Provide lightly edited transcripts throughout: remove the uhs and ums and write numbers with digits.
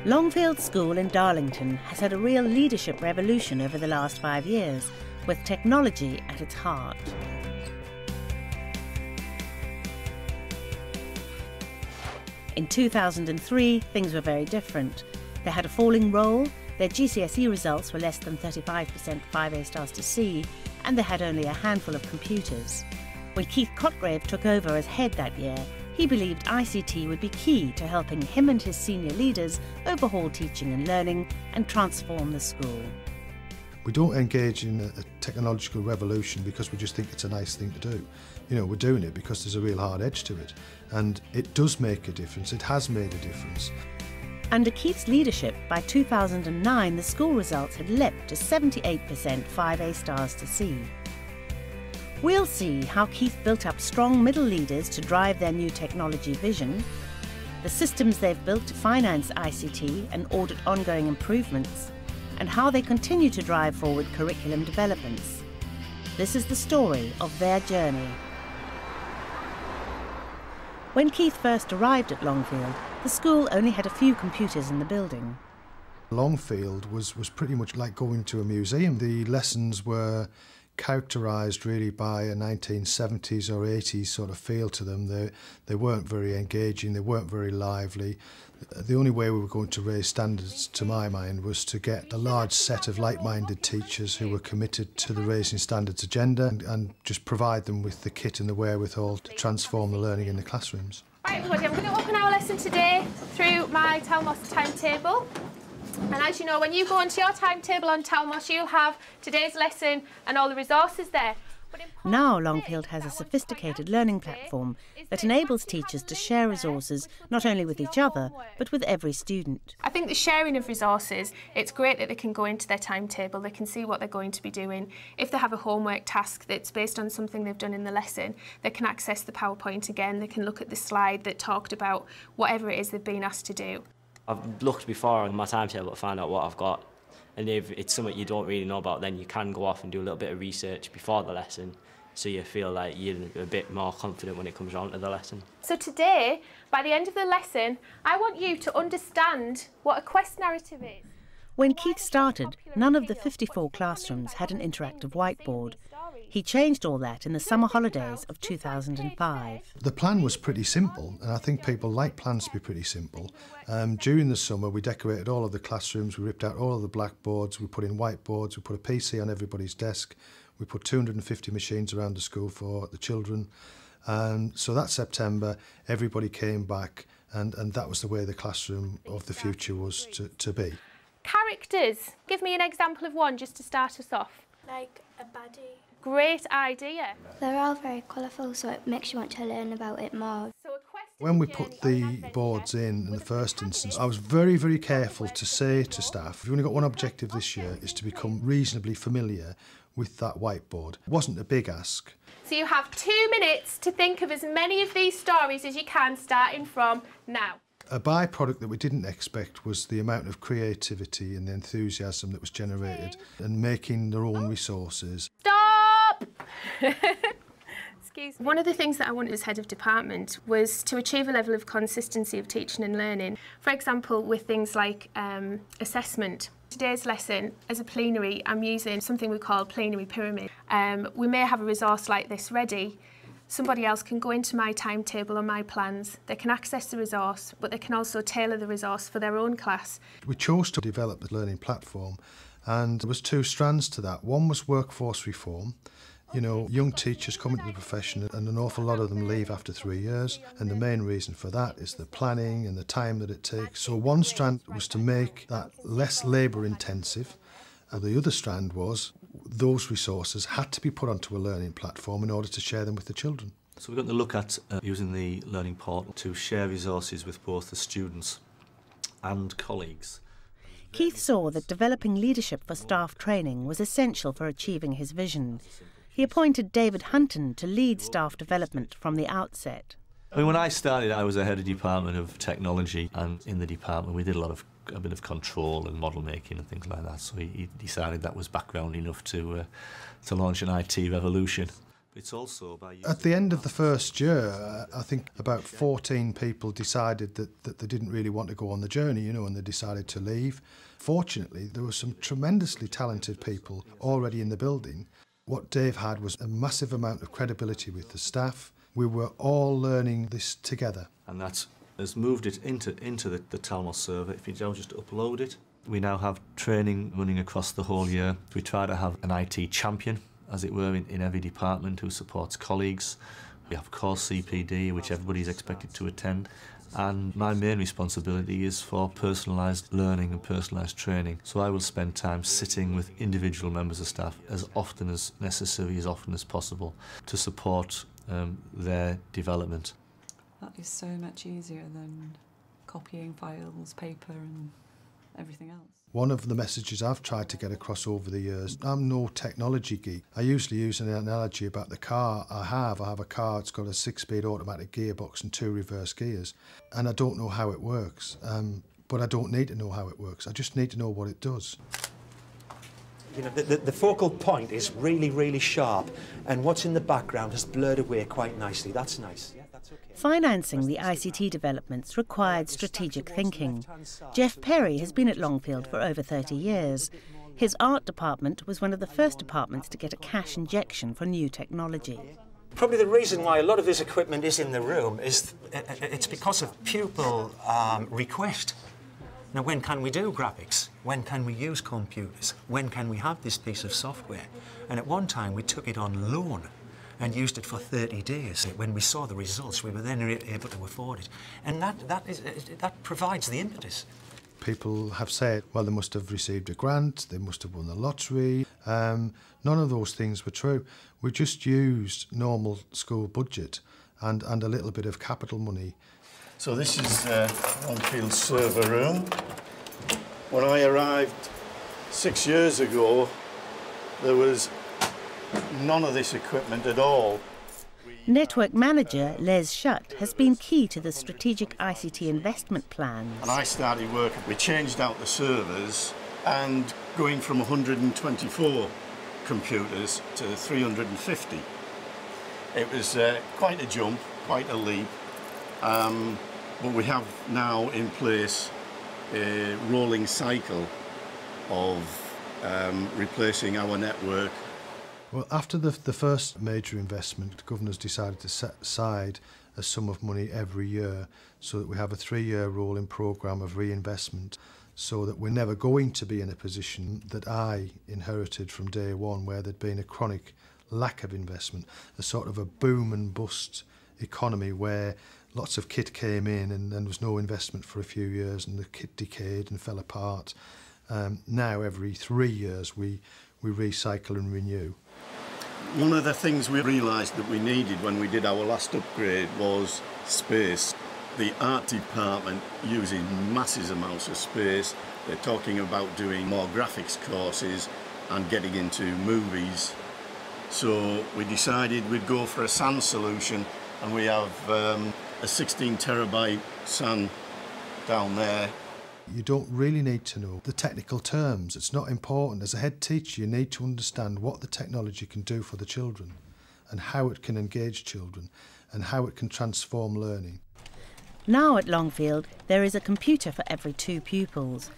Longfield School in Darlington has had a real leadership revolution over the last 5 years, with technology at its heart. In 2003, things were very different. They had a falling roll, their GCSE results were less than 35% 5A stars to C, and they had only a handful of computers. When Keith Cotgrave took over as head that year, he believed ICT would be key to helping him and his senior leaders overhaul teaching and learning and transform the school. We don't engage in a technological revolution because we just think it's a nice thing to do. You know, we're doing it because there's a real hard edge to it. And it does make a difference, it has made a difference. Under Keith's leadership, by 2009 the school results had leapt to 78% 5A stars to C. We'll see how Keith built up strong middle leaders to drive their new technology vision, the systems they've built to finance ICT and audit ongoing improvements, and how they continue to drive forward curriculum developments. This is the story of their journey. When Keith first arrived at Longfield, the school only had a few computers in the building. Longfield was pretty much like going to a museum. The lessons were characterised really by a 1970s or 80s sort of feel to them. They weren't very engaging, they weren't very lively. The only way we were going to raise standards, to my mind, was to get a large set of like-minded teachers who were committed to the raising standards agenda and just provide them with the kit and the wherewithal to transform the learning in the classrooms. Right everybody, I'm going to open our lesson today through my Talmos timetable. And as you know, when you go onto your timetable on Talmos, you'll have today's lesson and all the resources there. Now Longfield has a sophisticated learning platform that enables teachers to share resources not only with each other, but with every student. I think the sharing of resources, it's great that they can go into their timetable, they can see what they're going to be doing. If they have a homework task that's based on something they've done in the lesson, they can access the PowerPoint again, they can look at the slide that talked about whatever it is they've been asked to do. I've looked before on my timetable to find out what I've got, and if it's something you don't really know about, then you can go off and do a little bit of research before the lesson, so you feel like you're a bit more confident when it comes around to the lesson. So today, by the end of the lesson, I want you to understand what a quest narrative is. When Keith started, none of the 54 classrooms had an interactive whiteboard. He changed all that in the summer holidays of 2005. The plan was pretty simple, and I think people like plans to be pretty simple. During the summer, we decorated all of the classrooms, we ripped out all of the blackboards, we put in whiteboards, we put a PC on everybody's desk, we put 250 machines around the school for the children. So that September, everybody came back, and that was the way the classroom of the future was to be. Characters. Give me an example of one just to start us off. Like a baddie. Great idea. They're all very colourful, so it makes you want to learn about it more. When we put the boards in the first instance, I was very, very careful to say to staff, we've only got one objective this year, is to become reasonably familiar with that whiteboard. It wasn't a big ask. So you have 2 minutes to think of as many of these stories as you can, starting from now. A byproduct that we didn't expect was the amount of creativity and the enthusiasm that was generated and making their own resources. Stop! Excuse me. One of the things that I wanted as head of department was to achieve a level of consistency of teaching and learning. For example, with things like assessment. Today's lesson, as a plenary, I'm using something we call plenary pyramid. We may have a resource like this ready. Somebody else can go into my timetable or my plans, they can access the resource, but they can also tailor the resource for their own class. We chose to develop the learning platform, and there was 2 strands to that. One was workforce reform. You know, young teachers come into the profession and an awful lot of them leave after 3 years, and the main reason for that is the planning and the time that it takes. So one strand was to make that less labour intensive, and the other strand was those resources had to be put onto a learning platform in order to share them with the children. So we're going to look at using the learning portal to share resources with both the students and colleagues. Keith saw that developing leadership for staff training was essential for achieving his vision. He appointed David Hunton to lead staff development from the outset. I mean, when I started, I was a head of department of technology, and in the department we did a bit of control and model making and things like that. So he decided that was background enough to launch an IT revolution. It's also by At the end of the first year, I think about 14 people decided that they didn't really want to go on the journey, and they decided to leave. Fortunately, there were some tremendously talented people already in the building. What Dave had was a massive amount of credibility with the staff. We were all learning this together. And that has moved it into the Talmos server. If you now just upload it, we now have training running across the whole year. We try to have an IT champion, as it were, in every department who supports colleagues. We have course CPD, which everybody is expected to attend. And my main responsibility is for personalised learning and personalised training. So I will spend time sitting with individual members of staff as often as necessary, as often as possible, to support their development. That is so much easier than copying files, paper and everything else. One of the messages I've tried to get across over the years, I'm no technology geek. I usually use an analogy about the car I have. I have a car that's got a 6-speed automatic gearbox and 2 reverse gears, and I don't know how it works. But I don't need to know how it works. I just need to know what it does. You know, the focal point is really, really sharp, and what's in the background has blurred away quite nicely. That's nice. Yeah, that's okay. Financing the ICT developments required strategic thinking. Jeff Perry has been at Longfield for over 30 years. His art department was one of the first departments to get a cash injection for new technology. Probably the reason why a lot of this equipment is in the room is it's because of pupil request. Now, when can we do graphics? When can we use computers? When can we have this piece of software? And at one time, we took it on loan and used it for 30 days. When we saw the results, we were then able to afford it. And that provides the impetus. People have said, well, they must have received a grant, they must have won the lottery. None of those things were true. We just used normal school budget and a little bit of capital money. So this is Longfield's server room. When I arrived 6 years ago, there was none of this equipment at all. Network manager Les Schutt has been key to the strategic ICT investment plans. And I started working. We changed out the servers and going from 124 computers to 350. It was quite a jump, quite a leap. But we have now in place a rolling cycle of replacing our network. Well, after the first major investment, governors decided to set aside a sum of money every year so that we have a 3-year rolling programme of reinvestment, so that we're never going to be in a position that I inherited from day one, where there'd been a chronic lack of investment, a sort of a boom and bust economy where lots of kit came in and there was no investment for a few years and the kit decayed and fell apart. Now every 3 years we recycle and renew. One of the things we realised that we needed when we did our last upgrade was space. The art department using massive amounts of space. They're talking about doing more graphics courses and getting into movies. So we decided we'd go for a SAN solution, and we have a 16 terabyte SAN down there. You don't really need to know the technical terms. It's not important. As a head teacher, you need to understand what the technology can do for the children and how it can engage children and how it can transform learning. Now at Longfield, there is a computer for every 2 pupils.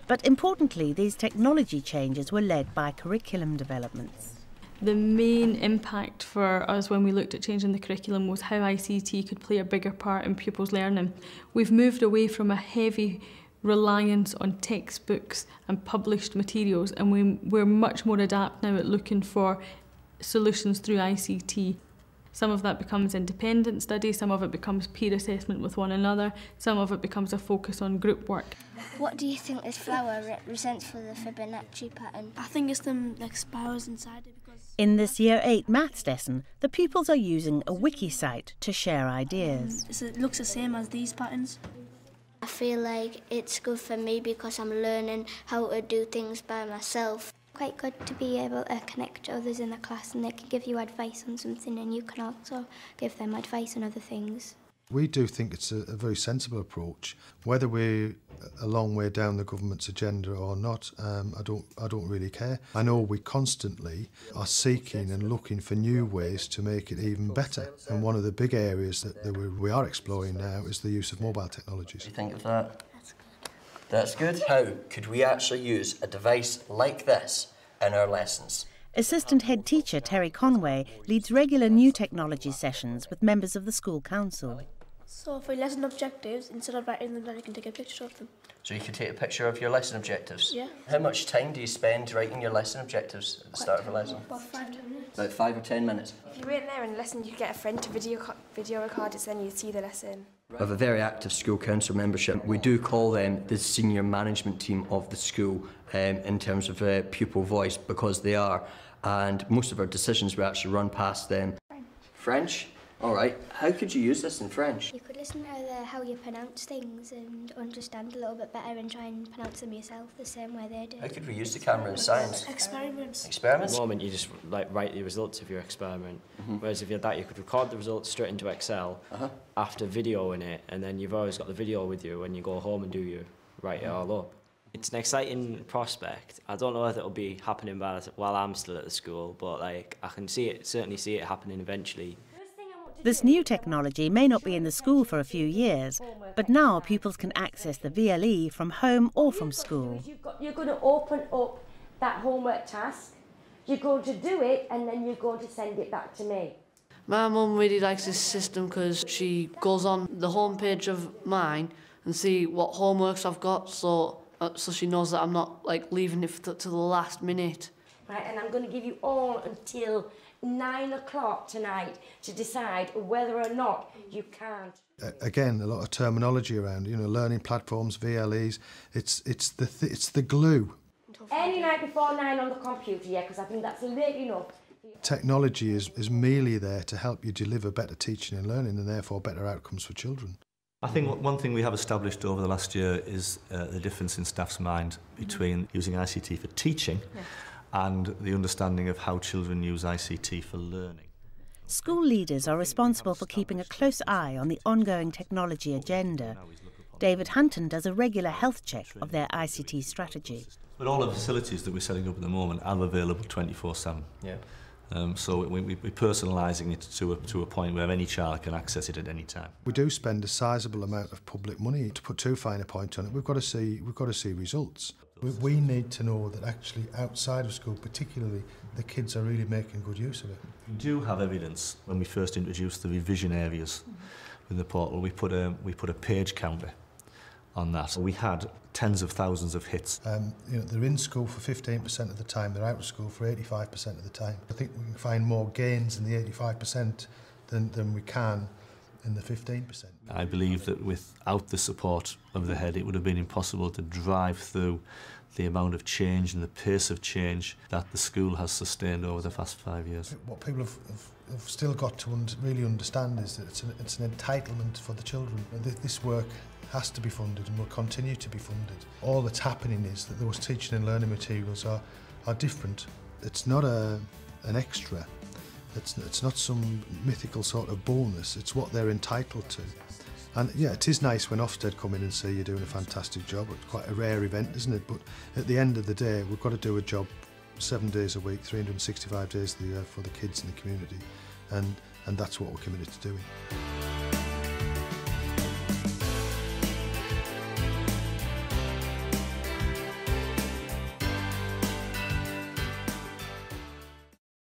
But importantly, these technology changes were led by curriculum developments. The main impact for us when we looked at changing the curriculum was how ICT could play a bigger part in pupils' learning. We've moved away from a heavy reliance on textbooks and published materials, and we're much more adept now at looking for solutions through ICT. Some of that becomes independent study, some of it becomes peer assessment with one another, some of it becomes a focus on group work. What do you think this flower represents for the Fibonacci pattern? I think it's them like spirals inside it. In this Year 8 maths lesson, the pupils are using a wiki site to share ideas. It looks the same as these patterns. I feel like it's good for me because I'm learning how to do things by myself. Quite good to be able to connect to others in the class, and they can give you advice on something and you can also give them advice on other things. We do think it's a very sensible approach. Whether we're a long way down the government's agenda or not, I don't really care. I know we constantly are seeking and looking for new ways to make it even better. And one of the big areas that we are exploring now is the use of mobile technologies. What do you think of that? That's good. How could we actually use a device like this in our lessons? Assistant Head Teacher Terry Conway leads regular new technology sessions with members of the school council. So for lesson objectives, instead of writing them down, you can take a picture of them. So you could take a picture of your lesson objectives? Yeah. How much time do you spend writing your lesson objectives at the start of a lesson? About 5 to 10 minutes. About 5 or 10 minutes. If you weren't there in a lesson, you could get a friend to video record it, so then you'd see the lesson. We have a very active school council membership. We do call them the senior management team of the school in terms of pupil voice, because they are. And most of our decisions we actually run past them. French? All right. How could you use this in French? You could listen to how you pronounce things and understand a little bit better and try and pronounce them yourself the same way they do. How could we use the camera in science? Experiments. Experiments? At the moment, you just write the results of your experiment. Whereas if you had that, you could record the results straight into Excel after videoing it, and then you've always got the video with you when you go home and write it all up. It's an exciting prospect. I don't know if it'll be happening while I'm still at the school, but I can certainly see it happening eventually. This new technology may not be in the school for a few years, but now pupils can access the VLE from home or from school. You're going to open up that homework task, you're going to do it, and then you're going to send it back to me. My mum really likes this system because she goes on the homepage of mine and see what homeworks I've got, so she knows that I'm not leaving it to the last minute. Right, and I'm going to give you all until 9 o'clock tonight to decide whether or not you can't. Again, a lot of terminology around, learning platforms, VLEs. It's the glue. Any night before 9 on the computer, yeah, because I think that's late enough. Technology is merely there to help you deliver better teaching and learning, and therefore better outcomes for children. I think one thing we have established over the last year is the difference in staff's mind between using ICT for teaching and the understanding of how children use ICT for learning. School leaders are responsible for keeping a close eye on the ongoing technology agenda. David Hunton does a regular health check of their ICT strategy. But all the facilities that we're setting up at the moment are available 24/7. Yeah. So we're personalising it to a point where any child can access it at any time. We do spend a sizable amount of public money. To put too fine a point on it, we've got to see results. We need to know that actually outside of school, particularly, the kids are really making good use of it. We do have evidence. When we first introduced the revision areas in the portal, we put a page counter on that. We had tens of thousands of hits. They're in school for 15% of the time, they're out of school for 85% of the time. I think we can find more gains in the 85% than we can in the 15%. I believe that without the support of the head, it would have been impossible to drive through the amount of change and the pace of change that the school has sustained over the past 5 years. What people have still got to really understand is that it's an entitlement for the children. This work has to be funded and will continue to be funded. All that's happening is that those teaching and learning materials are different. It's not an extra. It's not some mythical sort of bonus. It's what they're entitled to. And yeah, it is nice when Ofsted come in and say you're doing a fantastic job. It's quite a rare event, isn't it? But at the end of the day, we've got to do a job 7 days a week, 365 days of the year for the kids in the community. And that's what we're committed to doing.